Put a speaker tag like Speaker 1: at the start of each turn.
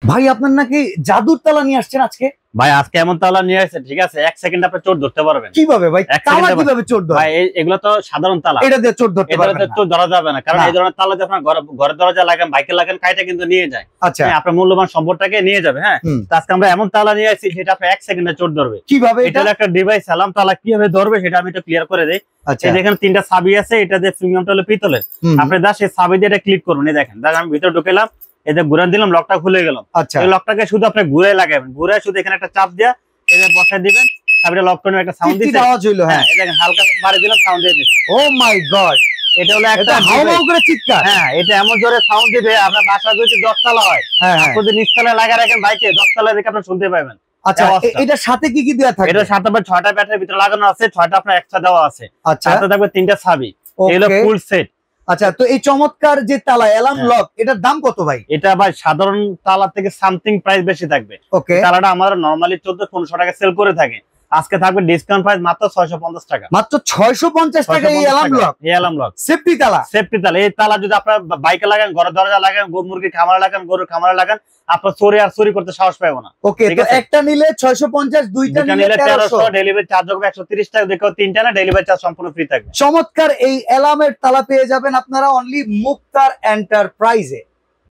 Speaker 1: ভাই আপনার নাকি জাদুর তালা নিয়ে আসছেন আজকে?
Speaker 2: ভাই আজকে এমন তালা নিয়ে আসছে, ঠিক আছে, 1 সেকেন্ড আপনি চোর ধরতে পারবেন।
Speaker 1: কিভাবে ভাই? তালা কিভাবে চোর ধরে?
Speaker 2: ভাই এগুলো তো সাধারণ তালা,
Speaker 1: এটা দিয়ে চোর ধরতে পারবেন না।
Speaker 2: চোর ধরা যাবে না, কারণ এই ধরনের তালা দিয়ে আপনার ঘরের দরজা লাগান, বাইকে লাগান, কাইটা কিন্তু নিয়ে যায়।
Speaker 1: আচ্ছা,
Speaker 2: আপনার মূল্যবান সম্পদটাকে নিয়ে যাবে। হ্যাঁ, আজকে আমরা এমন তালা নিয়ে আসছি যেটা আপনি 1 সেকেন্ডে চোর ধরবে।
Speaker 1: কিভাবে?
Speaker 2: এটা একটা ডিভাইস, সালাম তালা কিভাবে ধরবে সেটা আমি একটু ক্লিয়ার করে দেই।
Speaker 1: আচ্ছা,
Speaker 2: এখানে 3টা চাবি আছে, এটা যে প্রিমিয়ামটা হলো পিতলের। আপনি সেই চাবি দিয়ে এটা ক্লিক করুন। এই দেখেন, আমি ভিতরে ঢুকেলাম, এটা ঘুরান দিলাম, লকটা খুলে গেল।
Speaker 1: আচ্ছা,
Speaker 2: এই লকটাকে শুধু আপনি ঘুরে লাগাবেন, ঘুরে শুধু এখানে একটা চাপ দিয়া এটা বসায় দিবেন, চাবিটা লক করে একটা সাউন্ড দিছে,
Speaker 1: আওয়াজ হইলো। হ্যাঁ,
Speaker 2: এই দেখেন হালকা বাড়ি দিলাম, সাউন্ড দিয়ে দিছে।
Speaker 1: ও মাই গড,
Speaker 2: এটা হলো একটা
Speaker 1: হাওয়া করে চিৎকার।
Speaker 2: হ্যাঁ, এটা এমন জোরে সাউন্ড দিবে, আপনার বাসা যদি 10 তলা হয়, আপনি যদি নিচতলায় লাগা রাখেন বাইকে, 10 তলায় রেখে আপনি শুনতে পাবেন।
Speaker 1: আচ্ছা, এটার সাথে কি কি দেয়া থাকে?
Speaker 2: এটার সাথে 6টা ব্যাটারি ভিতরে লাগানো আছে, 6টা আপনার এক্সট্রা দেওয়া আছে।
Speaker 1: আচ্ছা,
Speaker 2: সাথে থাকবে 3টা চাবি, এগুলো ফুল সেট।
Speaker 1: আচ্ছা, তো এই চমৎকার যে তালা অ্যালার্ম লক, এটার দাম কত ভাই?
Speaker 2: এটা ভাই সাধারণ তালা থেকে সামথিং প্রাইস বেশি থাকবে।
Speaker 1: ওকে,
Speaker 2: তালাটা আমরা নরমালি 1400-1500 টাকা সেল করে থাকি, আজকে থাকবে ডিসকাউন্ট প্রাইস মাত্র 650 টাকা।
Speaker 1: মাত্র 650 টাকা এই অ্যালার্ম লক।
Speaker 2: এই অ্যালার্ম লক
Speaker 1: সেফটি তালা,
Speaker 2: সেফটি তালা। এই তালা যদি আপনার বাইকে লাগান, ঘরের দরজা লাগান, মুরগির খামারে লাগান, গরুর খামারে লাগান, আপনার চোরে আর চুরি করতে সাহস পাবে না।
Speaker 1: ওকে, তো একটা নিলে 650, দুইটা নিলে 1300,
Speaker 2: ডেলিভারি চার্জ হবে 130 টাকা। দেখো 3টা না, ডেলিভারি চার্জ সম্পূর্ণ ফ্রি থাকবে।
Speaker 1: চমৎকার এই অ্যালার্মের তালা পেয়ে যাবেন আপনারা অনলি মুক্তার এন্টারপ্রাইজে।